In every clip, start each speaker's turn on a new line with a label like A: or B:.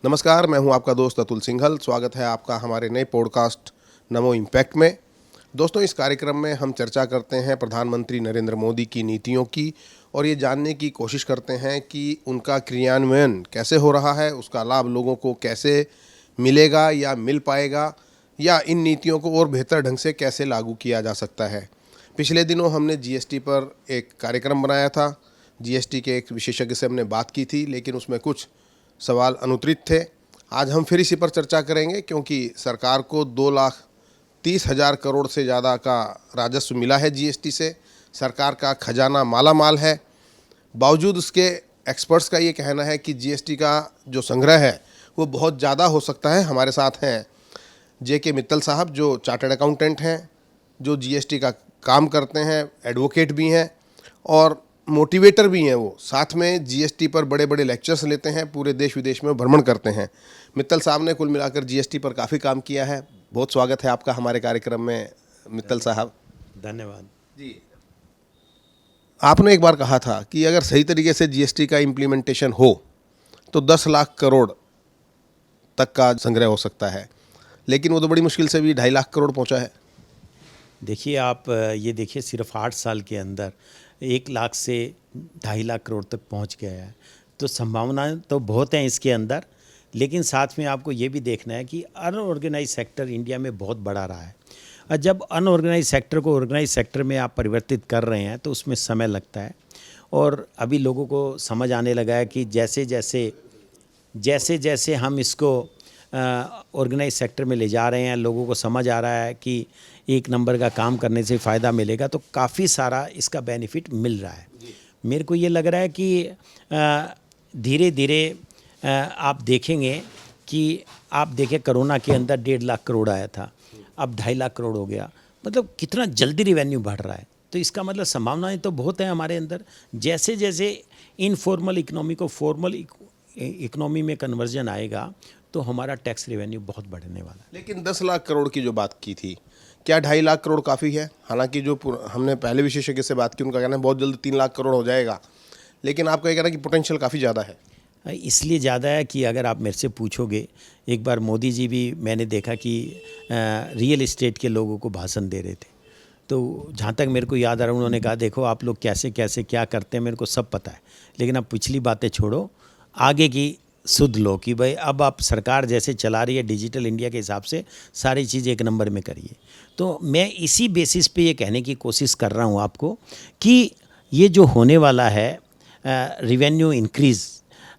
A: नमस्कार, मैं हूं आपका दोस्त अतुल सिंघल। स्वागत है आपका हमारे नए पॉडकास्ट नमो इम्पैक्ट में। दोस्तों, इस कार्यक्रम में हम चर्चा करते हैं प्रधानमंत्री नरेंद्र मोदी की नीतियों की और ये जानने की कोशिश करते हैं कि उनका क्रियान्वयन कैसे हो रहा है, उसका लाभ लोगों को कैसे मिलेगा या मिल पाएगा, या इन नीतियों को और बेहतर ढंग से कैसे लागू किया जा सकता है। पिछले दिनों हमने जीएसटी पर एक कार्यक्रम बनाया था। जीएसटी के एक विशेषज्ञ से हमने बात की थी, लेकिन उसमें कुछ सवाल अनुत्तरित थे। आज हम फिर इसी पर चर्चा करेंगे, क्योंकि सरकार को 2,30,000 करोड़ से ज़्यादा का राजस्व मिला है जीएसटी से। सरकार का खजाना माला माल है। बावजूद उसके एक्सपर्ट्स का ये कहना है कि जीएसटी का जो संग्रह है वो बहुत ज़्यादा हो सकता है। हमारे साथ हैं JK मित्तल साहब, जो चार्टर्ड अकाउंटेंट हैं, जो जीएसटी का काम करते हैं, एडवोकेट भी हैं और मोटिवेटर भी हैं। वो साथ में जीएसटी पर बड़े बड़े लेक्चर्स लेते हैं, पूरे देश विदेश में भ्रमण करते हैं। मित्तल साहब ने कुल मिलाकर जीएसटी पर काफ़ी काम किया है। बहुत स्वागत है आपका हमारे कार्यक्रम में मित्तल साहब।
B: धन्यवाद
A: जी, आपने एक बार कहा था कि अगर सही तरीके से जीएसटी का इम्प्लीमेंटेशन हो तो 10 लाख करोड़ तक का संग्रह हो सकता है, लेकिन वो तो बड़ी मुश्किल से भी 2.5 लाख करोड़ पहुंचा है।
B: देखिए, आप ये देखिए, सिर्फ 8 साल के अंदर 1 लाख से 2.5 लाख करोड़ तक पहुंच गया है। तो संभावनाएं तो बहुत हैं इसके अंदर, लेकिन साथ में आपको ये भी देखना है कि अनऑर्गेनाइज सेक्टर इंडिया में बहुत बड़ा रहा है। और जब अनऑर्गेनाइज सेक्टर को ऑर्गेनाइज सेक्टर में आप परिवर्तित कर रहे हैं तो उसमें समय लगता है। और अभी लोगों को समझ आने लगा है कि जैसे जैसे हम इसको ऑर्गेनाइज सेक्टर में ले जा रहे हैं, लोगों को समझ आ रहा है कि एक नंबर का काम करने से फ़ायदा मिलेगा, तो काफ़ी सारा इसका बेनिफिट मिल रहा है। मेरे को ये लग रहा है कि धीरे धीरे आप देखेंगे कि आप देखें, कोरोना के अंदर 1.5 लाख करोड़ आया था, अब 2.5 लाख करोड़ हो गया। मतलब कितना जल्दी रिवेन्यू बढ़ रहा है। तो इसका मतलब संभावनाएं तो बहुत हैं हमारे अंदर। जैसे जैसे इनफॉर्मल इकोनॉमी को फॉर्मल इकोनॉमी में कन्वर्जन आएगा तो हमारा टैक्स रेवेन्यू बहुत बढ़ने वाला है।
A: लेकिन 10 लाख करोड़ की जो बात की थी, क्या 2.5 लाख करोड़ काफ़ी है? हालांकि जो हमने पहले विशेषज्ञ से बात की, उनका कहना है बहुत जल्द 3 लाख करोड़ हो जाएगा, लेकिन आपका ये कहना है कि पोटेंशियल काफ़ी ज़्यादा है।
B: इसलिए ज़्यादा है कि अगर आप मेरे से पूछोगे, एक बार मोदी जी भी मैंने देखा कि रियल इस्टेट के लोगों को भाषण दे रहे थे। तो जहाँ तक मेरे को याद आ रहा है, उन्होंने कहा देखो आप लोग कैसे कैसे क्या करते हैं मेरे को सब पता है, लेकिन अब पिछली बातें छोड़ो, आगे की सुध लो कि भाई अब आप सरकार जैसे चला रही है डिजिटल इंडिया के हिसाब से सारी चीज़ एक नंबर में करिए। तो मैं इसी बेसिस पे ये कहने की कोशिश कर रहा हूँ आपको कि ये जो होने वाला है रिवेन्यू इंक्रीज़,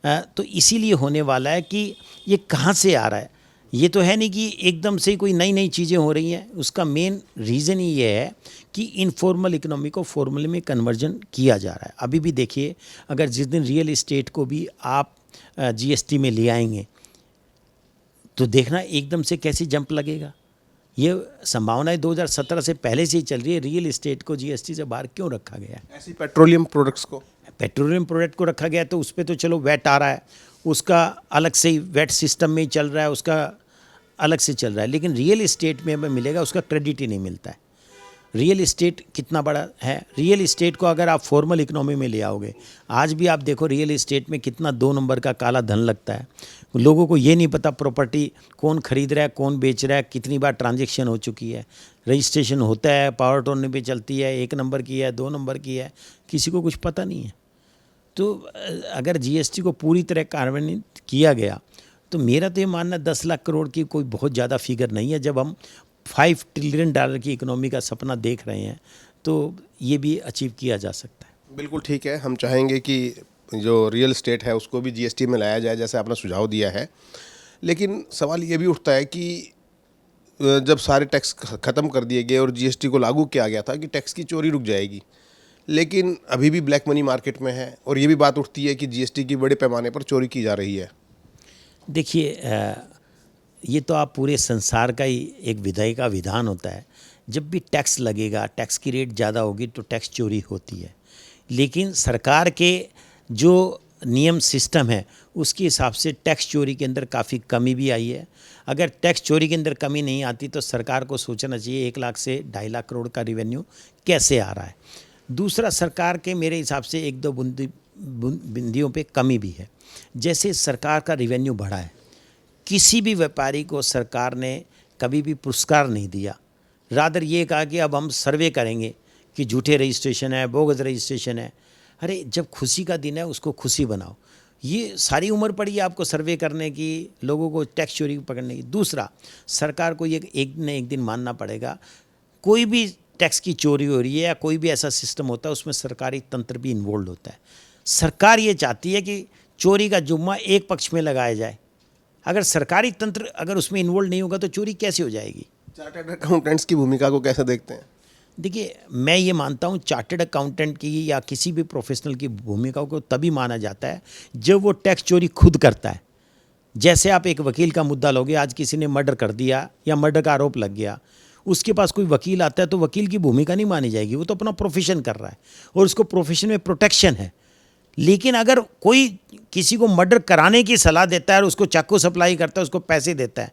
B: तो इसीलिए होने वाला है कि ये कहाँ से आ रहा है। ये तो है नहीं कि एकदम से कोई नई नई चीज़ें हो रही हैं। उसका मेन रीज़न ही ये है कि इनफॉर्मल इकोनॉमी को फॉर्मल में कन्वर्जन किया जा रहा है। अभी भी देखिए, अगर जिस दिन रियल इस्टेट को भी आप जीएसटी में ले आएंगे तो देखना एकदम से कैसी जंप लगेगा। ये संभावनाएं 2017 से पहले से ही चल रही है। रियल इस्टेट को जीएसटी से बाहर क्यों रखा गया है?
A: ऐसी पेट्रोलियम प्रोडक्ट्स को,
B: पेट्रोलियम प्रोडक्ट को रखा गया तो उस पर तो चलो वैट आ रहा है, उसका अलग से ही वैट सिस्टम में ही चल रहा है, उसका अलग से चल रहा है। लेकिन रियल इस्टेट में हमें मिलेगा, उसका क्रेडिट ही नहीं मिलता है। रियल इस्टेट कितना बड़ा है। रियल इस्टेट को अगर आप फॉर्मल इकोनॉमी में ले आओगे, आज भी आप देखो रियल इस्टेट में कितना 2 नंबर का काला धन लगता है। लोगों को ये नहीं पता प्रॉपर्टी कौन खरीद रहा है, कौन बेच रहा है, कितनी बार ट्रांजैक्शन हो चुकी है, रजिस्ट्रेशन होता है, पावर टोन पे चलती है, 1 नंबर की है, 2 नंबर की है, किसी को कुछ पता नहीं है। तो अगर जीएसटी को पूरी तरह कार्यान्वित किया गया तो मेरा तो ये मानना 10 लाख करोड़ की कोई बहुत ज़्यादा फिगर नहीं है। जब हम $5 ट्रिलियन की इकोनॉमी का सपना देख रहे हैं तो ये भी अचीव किया जा सकता है।
A: बिल्कुल ठीक है। हम चाहेंगे कि जो रियल एस्टेट है उसको भी जीएसटी में लाया जाए, जैसे आपने सुझाव दिया है। लेकिन सवाल ये भी उठता है कि जब सारे टैक्स ख़त्म कर दिए गए और जीएसटी को लागू किया गया था कि टैक्स की चोरी रुक जाएगी, लेकिन अभी भी ब्लैक मनी मार्केट में है और ये भी बात उठती है कि जीएसटी की बड़े पैमाने पर चोरी की जा रही है।
B: देखिए, ये तो आप पूरे संसार का ही एक विधि का विधान होता है। जब भी टैक्स लगेगा, टैक्स की रेट ज़्यादा होगी तो टैक्स चोरी होती है। लेकिन सरकार के जो नियम सिस्टम है उसके हिसाब से टैक्स चोरी के अंदर काफ़ी कमी भी आई है। अगर टैक्स चोरी के अंदर कमी नहीं आती तो सरकार को सोचना चाहिए 1 लाख से 2.5 लाख करोड़ का रिवेन्यू कैसे आ रहा है। दूसरा, सरकार के मेरे हिसाब से 1-2 बिंदियों पे कमी भी है। जैसे सरकार का रिवेन्यू बढ़ा है किसी भी व्यापारी को सरकार ने कभी भी पुरस्कार नहीं दिया, रादर ये कहा कि अब हम सर्वे करेंगे कि झूठे रजिस्ट्रेशन है, बोगस रजिस्ट्रेशन है। अरे जब खुशी का दिन है उसको खुशी बनाओ। ये सारी उम्र पड़ी है आपको सर्वे करने की, लोगों को टैक्स चोरी पकड़ने की। दूसरा, सरकार को ये एक न एक दिन मानना पड़ेगा, कोई भी टैक्स की चोरी हो रही है या कोई भी ऐसा सिस्टम होता है उसमें सरकारी तंत्र भी इन्वॉल्व होता है। सरकार ये चाहती है कि चोरी का जुम्मा एक पक्ष में लगाया जाए। अगर सरकारी तंत्र अगर उसमें इन्वॉल्व नहीं होगा तो चोरी कैसे हो जाएगी?
A: चार्टर्ड अकाउंटेंट्स की भूमिका को कैसे देखते हैं?
B: देखिए, मैं ये मानता हूँ चार्टर्ड अकाउंटेंट की या किसी भी प्रोफेशनल की भूमिका को तभी माना जाता है जब वो टैक्स चोरी खुद करता है। जैसे आप एक वकील का मुद्दा लोगे, आज किसी ने मर्डर कर दिया या मर्डर का आरोप लग गया, उसके पास कोई वकील आता है तो वकील की भूमिका नहीं मानी जाएगी, वो तो अपना प्रोफेशन कर रहा है और उसको प्रोफेशन में प्रोटेक्शन है। लेकिन अगर कोई किसी को मर्डर कराने की सलाह देता है और उसको चाकू सप्लाई करता है, उसको पैसे देता है,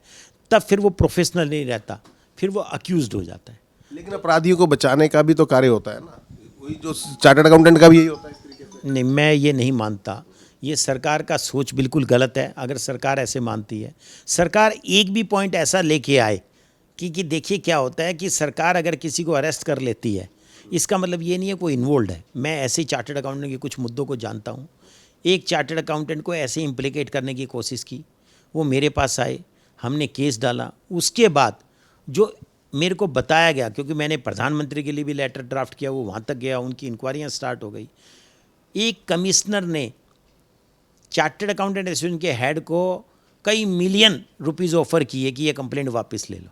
B: तब फिर वो प्रोफेशनल नहीं रहता, फिर वो अक्यूज्ड हो जाता है।
A: लेकिन अपराधियों को बचाने का भी तो कार्य होता है ना, वही जो चार्टर्ड अकाउंटेंट का भी यही होता है इस तरीके से।
B: नहीं, मैं ये नहीं मानता। ये सरकार का सोच बिल्कुल गलत है। अगर सरकार ऐसे मानती है, सरकार एक भी पॉइंट ऐसा लेके आए कि देखिए क्या होता है कि सरकार अगर किसी को अरेस्ट कर लेती है, इसका मतलब ये नहीं है कोई इन्वॉल्व है। मैं ऐसे ही चार्टर्ड अकाउंटेंट के कुछ मुद्दों को जानता हूँ। एक चार्टर्ड अकाउंटेंट को ऐसे इम्प्लीकेट करने की कोशिश की, वो मेरे पास आए, हमने केस डाला। उसके बाद जो मेरे को बताया गया, क्योंकि मैंने प्रधानमंत्री के लिए भी लेटर ड्राफ्ट किया, वो वहाँ तक गया, उनकी इंक्वायरियाँ स्टार्ट हो गई। एक कमिश्नर ने चार्टर्ड अकाउंटेंट एसोसिएशन के हेड को कई मिलियन रुपीस ऑफर किए कि ये कंप्लेंट वापस ले लो।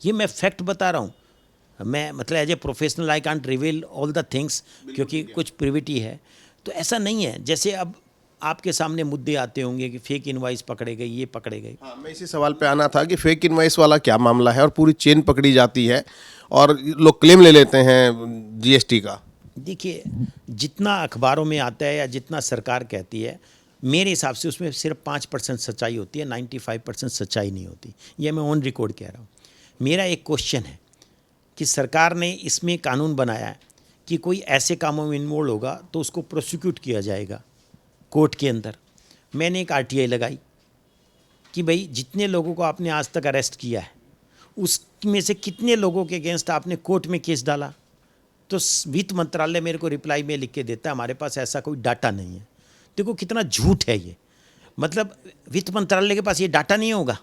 B: ये मैं फैक्ट बता रहा हूँ। मैं मतलब as a professional I can't reveal all the things, क्योंकि कुछ प्रिविटी है। तो ऐसा नहीं है। जैसे अब आपके सामने मुद्दे आते होंगे कि फेक इनवाइस पकड़े गए, ये पकड़े गए।
A: हाँ, मैं इसी सवाल पे आना था कि फेक इनवाइस वाला क्या मामला है और पूरी चेन पकड़ी जाती है और लोग क्लेम ले लेते हैं जीएसटी का।
B: देखिए, जितना अखबारों में आता है या जितना सरकार कहती है, मेरे हिसाब से उसमें सिर्फ 5% सच्चाई होती है, 95% सच्चाई नहीं होती। ये मैं ऑन रिकॉर्ड कह रहा हूँ। मेरा एक क्वेश्चन है कि सरकार ने इसमें कानून बनाया है कि कोई ऐसे कामों में इन्वॉल्व होगा तो उसको प्रोसिक्यूट किया जाएगा कोर्ट के अंदर। मैंने एक आरटीआई लगाई कि भाई जितने लोगों को आपने आज तक अरेस्ट किया है उसमें से कितने लोगों के अगेंस्ट आपने कोर्ट में केस डाला। तो वित्त मंत्रालय मेरे को रिप्लाई में लिख के देता है हमारे पास ऐसा कोई डाटा नहीं है। देखो कितना झूठ है ये। मतलब वित्त मंत्रालय के पास ये डाटा नहीं होगा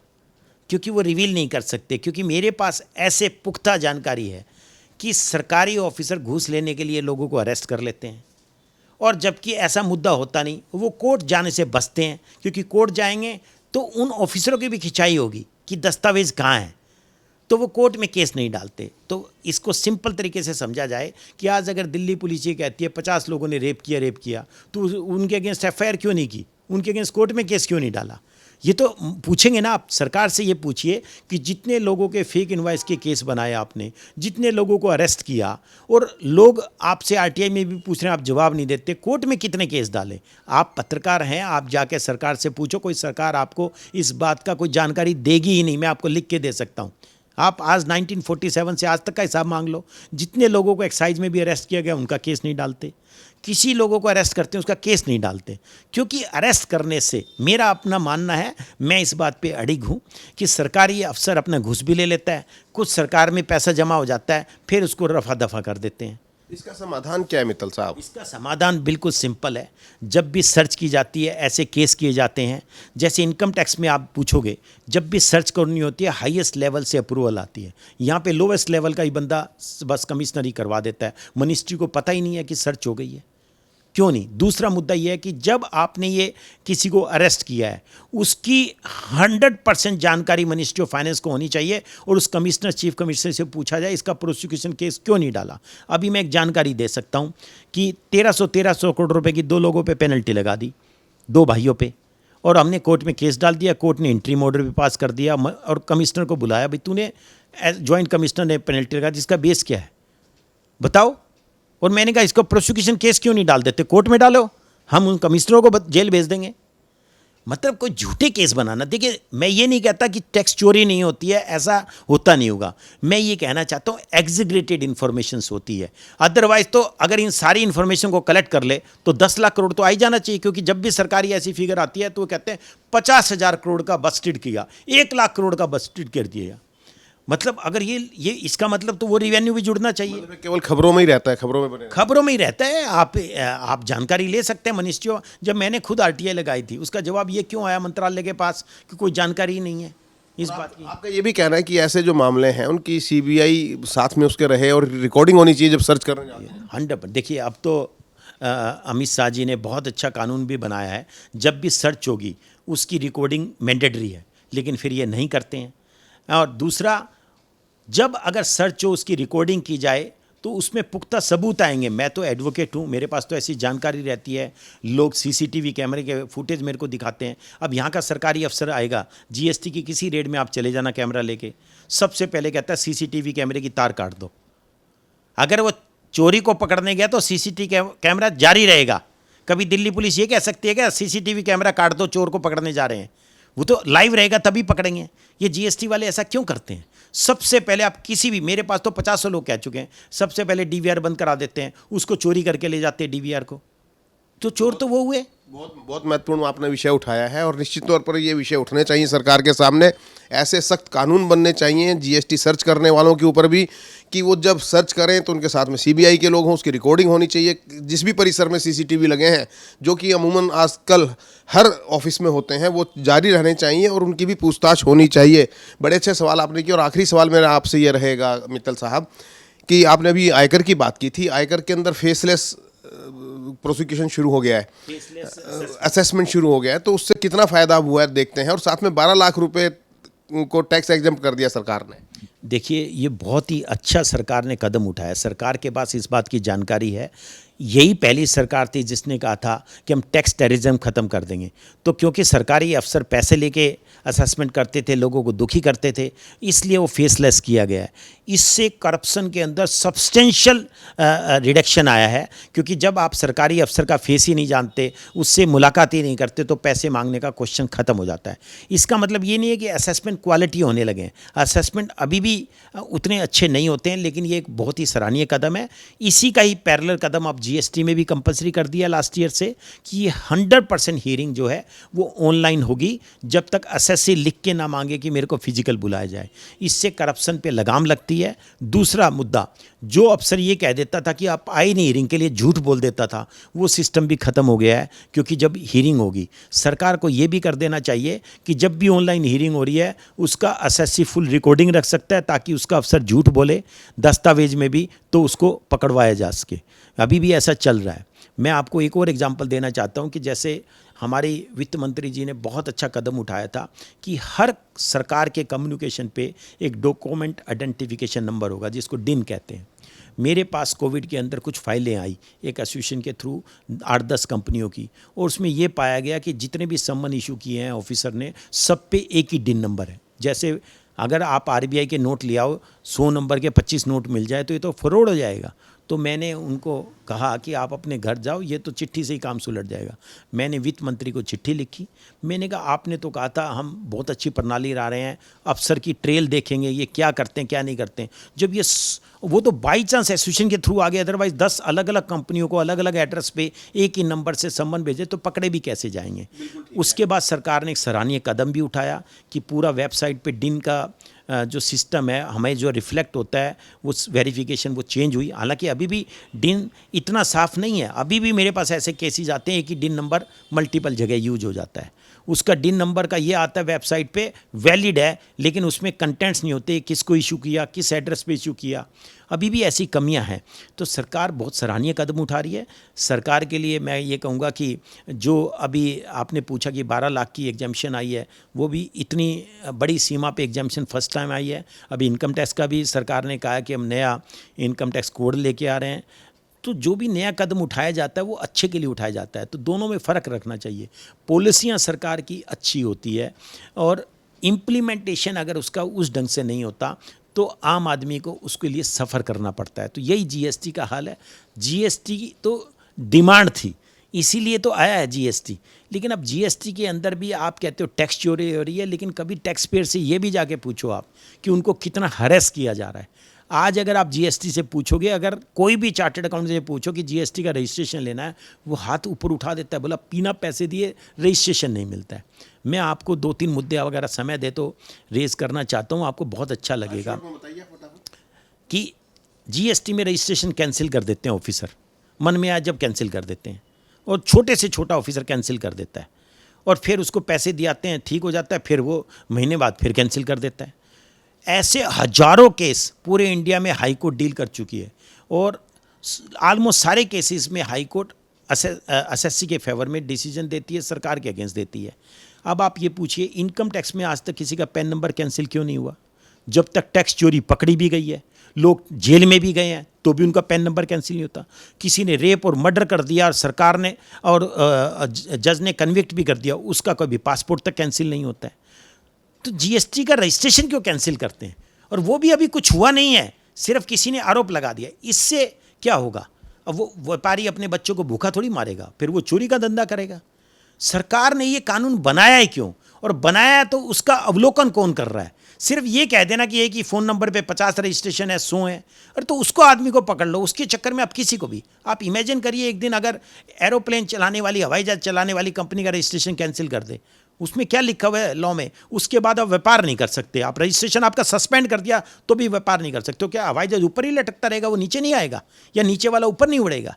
B: क्योंकि वो रिवील नहीं कर सकते, क्योंकि मेरे पास ऐसे पुख्ता जानकारी है कि सरकारी ऑफिसर घूस लेने के लिए लोगों को अरेस्ट कर लेते हैं और जबकि ऐसा मुद्दा होता नहीं, वो कोर्ट जाने से बचते हैं, क्योंकि कोर्ट जाएंगे तो उन ऑफिसरों की भी खिंचाई होगी कि दस्तावेज कहाँ हैं, तो वो कोर्ट में केस नहीं डालते। तो इसको सिंपल तरीके से समझा जाए कि आज अगर दिल्ली पुलिस ये कहती है 50 लोगों ने रेप किया, तो उनके अगेंस्ट एफआईआर क्यों नहीं की, उनके अगेंस्ट कोर्ट में केस क्यों नहीं डाला? ये तो पूछेंगे ना आप। सरकार से ये पूछिए कि जितने लोगों के फेक इनवाइस के केस बनाए आपने, जितने लोगों को अरेस्ट किया, और लोग आपसे आरटीआई में भी पूछ रहे हैं, आप जवाब नहीं देते, कोर्ट में कितने केस डाले? आप पत्रकार हैं, आप जाके सरकार से पूछो। कोई सरकार आपको इस बात का कोई जानकारी देगी ही नहीं। मैं आपको लिख के दे सकता हूँ। आप आज 1947 से आज तक का हिसाब मांग लो। जितने लोगों को एक्साइज में भी अरेस्ट किया गया उनका केस नहीं डालते, किसी लोगों को अरेस्ट करते हैं उसका केस नहीं डालते, क्योंकि अरेस्ट करने से मेरा अपना मानना है, मैं इस बात पे अड़िग हूँ कि सरकारी अफसर अपना घूस भी ले लेता है, कुछ सरकार में पैसा जमा हो जाता है, फिर उसको रफा दफा कर देते हैं।
A: इसका समाधान क्या है मित्तल साहब?
B: इसका समाधान बिल्कुल सिंपल है। जब भी सर्च की जाती है, ऐसे केस किए जाते हैं, जैसे इनकम टैक्स में आप पूछोगे, जब भी सर्च करनी होती है हाईएस्ट लेवल से अप्रूवल आती है। यहाँ पे लोवेस्ट लेवल का ही बंदा बस कमिश्नर ही करवा देता है, मिनिस्ट्री को पता ही नहीं है कि सर्च हो गई है। क्यों नहीं? दूसरा मुद्दा यह है कि जब आपने ये किसी को अरेस्ट किया है उसकी 100% जानकारी मिनिस्ट्री ऑफ फाइनेंस को होनी चाहिए और उस कमिश्नर, चीफ कमिश्नर से पूछा जाए इसका प्रोसिक्यूशन केस क्यों नहीं डाला। अभी मैं एक जानकारी दे सकता हूं कि 1300 करोड़ रुपए की 2 लोगों पे पेनल्टी लगा दी, 2 भाइयों पे, और हमने कोर्ट में केस डाल दिया। कोर्ट ने इंट्रीम ऑर्डर भी पास कर दिया और कमिश्नर को बुलाया, भाई तूने ज्वाइंट कमिश्नर ने पेनल्टी लगा दी, इसका बेस क्या है बताओ। और मैंने कहा इसको प्रोसिक्यूशन केस क्यों नहीं डाल देते, कोर्ट में डालो, हम उन कमिश्नरों को जेल भेज देंगे। मतलब कोई झूठे केस बनाना। देखिए, मैं ये नहीं कहता कि टैक्स चोरी नहीं होती है, ऐसा होता नहीं होगा। मैं ये कहना चाहता हूँ एग्जीग्रेटेड इन्फॉर्मेशन होती है। अदरवाइज तो अगर इन सारी इन्फॉर्मेशन को कलेक्ट कर ले तो 10 लाख करोड़ तो आ ही जाना चाहिए, क्योंकि जब भी सरकारी ऐसी फिगर आती है तो वो कहते हैं 50,000 करोड़ का बस्टेड किया, 1 लाख करोड़ का बस्टेड कर दिया। मतलब अगर ये इसका मतलब तो वो रिवेन्यू भी जुड़ना चाहिए।
A: मतलब केवल खबरों में ही रहता है, खबरों में बने रहता
B: खबरों में ही रहता है। आप जानकारी ले सकते हैं मनीष जी। जब मैंने खुद आरटीआई लगाई थी, उसका जवाब ये क्यों आया मंत्रालय के पास कि कोई जानकारी ही नहीं है इस बात की।
A: आपका ये भी कहना है कि ऐसे जो मामले हैं उनकी सीबीआई साथ में उसके रहे और रिकॉर्डिंग होनी चाहिए जब सर्च करने जाते हैं?
B: 100%। देखिए, अब तो अमित शाह जी ने बहुत अच्छा कानून भी बनाया है, जब भी सर्च होगी उसकी रिकॉर्डिंग मैंडेटरी है, लेकिन फिर ये नहीं करते हैं। और दूसरा, जब अगर सर्च हो उसकी रिकॉर्डिंग की जाए तो उसमें पुख्ता सबूत आएंगे। मैं तो एडवोकेट हूँ, मेरे पास तो ऐसी जानकारी रहती है। लोग सीसीटीवी कैमरे के फुटेज मेरे को दिखाते हैं। अब यहाँ का सरकारी अफसर आएगा, जीएसटी की किसी रेड में आप चले जाना कैमरा लेके, सबसे पहले कहता है सीसीटीवी कैमरे की तार काट दो। अगर वो चोरी को पकड़ने गया तो सीसीटीवी कैमरा जारी रहेगा। कभी दिल्ली पुलिस ये कह सकती है क्या सीसीटीवी कैमरा काट दो, चोर को पकड़ने जा रहे हैं? वो तो लाइव रहेगा तभी पकड़ेंगे। ये जीएसटी वाले ऐसा क्यों करते हैं? सबसे पहले आप किसी भी, मेरे पास तो 50 लोग कह चुके हैं, सबसे पहले डीवीआर बंद करा देते हैं, उसको चोरी करके ले जाते हैं डीवीआर को, तो चोर तो वो हुए।
A: बहुत बहुत महत्वपूर्ण आपने विषय उठाया है और निश्चित तौर पर ये विषय उठने चाहिए सरकार के सामने। ऐसे सख्त कानून बनने चाहिए जीएसटी सर्च करने वालों के ऊपर भी, कि वो जब सर्च करें तो उनके साथ में सीबीआई के लोग हों, उसकी रिकॉर्डिंग होनी चाहिए। जिस भी परिसर में सीसीटीवी लगे हैं, जो कि अमूमन आजकल हर ऑफिस में होते हैं, वो जारी रहने चाहिए और उनकी भी पूछताछ होनी चाहिए। बड़े अच्छे सवाल आपने किए और आखिरी सवाल मेरा आपसे ये रहेगा मित्तल साहब, कि आपने अभी आयकर की बात की थी। आयकर के अंदर फेसलेस प्रोसिक्यूशन शुरू हो गया है, असेसमेंट शुरू हो गया है, तो उससे कितना फ़ायदा हुआ है देखते हैं। और साथ में 12 लाख रुपए को टैक्स एग्जम्प्ट कर दिया सरकार ने।
B: देखिए, ये बहुत ही अच्छा सरकार ने कदम उठाया। सरकार के पास इस बात की जानकारी है। यही पहली सरकार थी जिसने कहा था कि हम टैक्स टेररिज्म ख़त्म कर देंगे। तो क्योंकि सरकारी अफसर पैसे लेके असेसमेंट करते थे, लोगों को दुखी करते थे, इसलिए वो फेसलेस किया गया है। इससे करप्शन के अंदर सब्सटेंशियल रिडक्शन आया है, क्योंकि जब आप सरकारी अफसर का फेस ही नहीं जानते, उससे मुलाकात ही नहीं करते, तो पैसे मांगने का क्वेश्चन ख़त्म हो जाता है। इसका मतलब ये नहीं है कि असेसमेंट क्वालिटी होने लगे हैं। असेसमेंट अभी भी उतने अच्छे नहीं होते हैं, लेकिन ये एक बहुत ही सराहनीय कदम है। इसी का ही पैरेलल कदम अब जीएसटी में भी कंपलसरी कर दिया लास्ट ईयर से, कि ये 100% हियरिंग जो है वो ऑनलाइन होगी, जब तक एसएससी लिख के ना मांगे कि मेरे को फिजिकल बुलाया जाए। इससे करप्शन पे लगाम लगती है। दूसरा मुद्दा, जो अफसर ये कह देता था कि आप आए नहीं हियरिंग के लिए, झूठ बोल देता था, वो सिस्टम भी ख़त्म हो गया है। क्योंकि जब हियरिंग होगी, सरकार को ये भी कर देना चाहिए कि जब भी ऑनलाइन हियरिंग हो रही है उसका एसएससी फुल रिकॉर्डिंग रख सकता है, ताकि उसका अफसर झूठ बोले दस्तावेज में भी तो उसको पकड़वाया जा सके। अभी भी ऐसा चल रहा है। मैं आपको एक और एग्जांपल देना चाहता हूं कि जैसे हमारी वित्त मंत्री जी ने बहुत अच्छा कदम उठाया था कि हर सरकार के कम्युनिकेशन पे एक डॉक्यूमेंट आइडेंटिफिकेशन नंबर होगा, जिसको डिन कहते हैं। मेरे पास कोविड के अंदर कुछ फाइलें आई एक एसोसिएशन के थ्रू 8-10 कंपनियों की, और उसमें ये पाया गया कि जितने भी सम्मन इशू किए हैं ऑफिसर ने, सब पे एक ही डिन नंबर है। जैसे अगर आप आरबीआई के नोट ले आओ, 100 नंबर के 25 नोट मिल जाए तो ये तो फ्रॉड हो जाएगा। तो मैंने उनको कहा कि आप अपने घर जाओ, ये तो चिट्ठी से ही काम सुलझ जाएगा। मैंने वित्त मंत्री को चिट्ठी लिखी। मैंने कहा आपने तो कहा था हम बहुत अच्छी प्रणाली ला रहे हैं, अफसर की ट्रेल देखेंगे ये क्या करते हैं क्या नहीं करते हैं। जब ये वो तो बाई चांस एसोसिएशन के थ्रू आ गए, अदरवाइज 10 अलग अलग कंपनियों को अलग अलग एड्रेस पे एक ही नंबर से सम्मन भेजे तो पकड़े भी कैसे जाएंगे। उसके बाद सरकार ने एक सराहनीय कदम भी उठाया कि पूरा वेबसाइट पे डिन का जो सिस्टम है, हमें जो रिफ्लेक्ट होता है वो वेरिफिकेशन वो चेंज हुई। हालांकि अभी भी डिन इतना साफ नहीं है, अभी भी मेरे पास ऐसे केसेस आते हैं कि डिन नंबर मल्टीपल जगह यूज हो जाता है। उसका डिन नंबर का ये आता है वेबसाइट पे वैलिड है, लेकिन उसमें कंटेंट्स नहीं होते, किसको इशू किया, किस एड्रेस पे इशू किया। अभी भी ऐसी कमियां हैं। तो सरकार बहुत सराहनीय कदम उठा रही है। सरकार के लिए मैं ये कहूँगा कि जो अभी आपने पूछा कि 12 लाख की एग्जाम्पशन आई है, वो भी इतनी बड़ी सीमा पे एग्जाम्पशन फर्स्ट टाइम आई है। अभी इनकम टैक्स का भी सरकार ने कहा है कि हम नया इनकम टैक्स कोड लेके आ रहे हैं। तो जो भी नया कदम उठाया जाता है वो अच्छे के लिए उठाया जाता है। तो दोनों में फ़र्क रखना चाहिए। पॉलिसियाँ सरकार की अच्छी होती है और इम्प्लीमेंटेशन अगर उसका उस ढंग से नहीं होता तो आम आदमी को उसके लिए सफ़र करना पड़ता है। तो यही जीएसटी का हाल है। जीएसटी तो डिमांड थी, इसीलिए तो आया है जीएसटी। लेकिन अब जीएसटी के अंदर भी आप कहते हो टैक्स चोरी हो रही है, लेकिन कभी टैक्स पेयर से ये भी जाके पूछो आप कि उनको कितना हरेस किया जा रहा है। आज अगर आप जीएसटी से पूछोगे, अगर कोई भी चार्टर्ड अकाउंट से पूछो कि जीएसटी का रजिस्ट्रेशन लेना है, वो हाथ ऊपर उठा देता है, बोला बिना पैसे दिए रजिस्ट्रेशन नहीं मिलता है। मैं आपको 2-3 मुद्दे वगैरह समय दे तो रेज करना चाहता हूँ, आपको बहुत अच्छा लगेगा कि जीएसटी में रजिस्ट्रेशन कैंसिल कर देते हैं ऑफिसर, मन में आए जब कैंसिल कर देते हैं, और छोटे से छोटा ऑफिसर कैंसिल कर देता है, और फिर उसको पैसे दियाते हैं, ठीक हो जाता है, फिर वो महीने बाद फिर कैंसिल कर देता है। ऐसे हजारों केस पूरे इंडिया में हाई कोर्ट डील कर चुकी है, और ऑलमोस्ट सारे केसेस में हाई कोर्ट एसएससी के फेवर में डिसीजन देती है, सरकार के अगेंस्ट देती है। अब आप ये पूछिए, इनकम टैक्स में आज तक किसी का पैन नंबर कैंसिल क्यों नहीं हुआ? जब तक टैक्स चोरी पकड़ी भी गई है, लोग जेल में भी गए हैं, तो भी उनका पैन नंबर कैंसिल नहीं होता। किसी ने रेप और मर्डर कर दिया और सरकार ने और जज ने कन्विक्ट भी कर दिया, उसका कभी पासपोर्ट तक कैंसिल नहीं होता है। तो जीएसटी का रजिस्ट्रेशन क्यों कैंसिल करते हैं? और वो भी अभी कुछ हुआ नहीं है, सिर्फ किसी ने आरोप लगा दिया। इससे क्या होगा? अब वो व्यापारी अपने बच्चों को भूखा थोड़ी मारेगा, फिर वो चोरी का धंधा करेगा। सरकार ने ये कानून बनाया है क्यों, और बनाया तो उसका अवलोकन कौन कर रहा है? सिर्फ ये कह देना कि एक ही फ़ोन नंबर पे 50 रजिस्ट्रेशन है, 100 है, अरे तो उसको आदमी को पकड़ लो। उसके चक्कर में आप किसी को भी, आप इमेजिन करिए एक दिन अगर एरोप्लेन चलाने वाली, हवाई जहाज चलाने वाली कंपनी का रजिस्ट्रेशन कैंसिल कर दे, उसमें क्या लिखा हुआ है लॉ में? उसके बाद आप व्यापार नहीं कर सकते। आप रजिस्ट्रेशन आपका सस्पेंड कर दिया तो भी व्यापार नहीं कर सकते। तो क्या हवाई जहाज ऊपर ही लटकता रहेगा, वो नीचे नहीं आएगा, या नीचे वाला ऊपर नहीं उड़ेगा?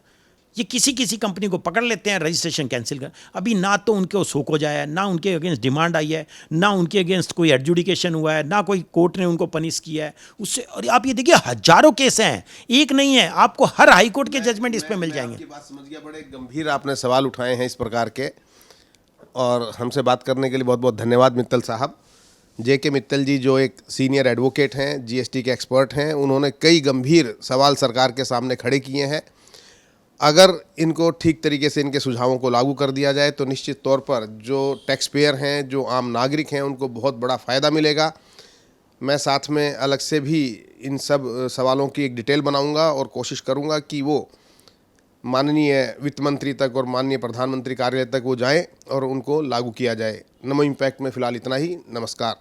B: ये किसी कंपनी को पकड़ लेते हैं, रजिस्ट्रेशन कैंसिल कर। अभी ना तो उनके शोक हो जाया है, ना उनके अगेंस्ट डिमांड आई है, ना उनके अगेंस्ट कोई एडजुडिकेशन हुआ है, ना कोई कोर्ट ने उनको पनिश किया है उससे। और आप ये देखिए, हजारों केस हैं, एक नहीं है, आपको हर हाई कोर्ट के जजमेंट इस पे मिल जाएंगे।
A: आपकी बात समझ गया, बड़े गंभीर आपने सवाल उठाए हैं इस प्रकार के, और हमसे बात करने के लिए बहुत बहुत धन्यवाद मित्तल साहब। JK मित्तल जी जो एक सीनियर एडवोकेट हैं, जीएसटी के एक्सपर्ट हैं, उन्होंने कई गंभीर सवाल सरकार के सामने खड़े किए हैं। अगर इनको ठीक तरीके से इनके सुझावों को लागू कर दिया जाए तो निश्चित तौर पर जो टैक्स पेयर हैं, जो आम नागरिक हैं, उनको बहुत बड़ा फ़ायदा मिलेगा। मैं साथ में अलग से भी इन सब सवालों की एक डिटेल बनाऊंगा और कोशिश करूंगा कि वो माननीय वित्त मंत्री तक और माननीय प्रधानमंत्री कार्यालय तक वो जाएं और उनको लागू किया जाए। नमो इम्पैक्ट में फ़िलहाल इतना ही। नमस्कार।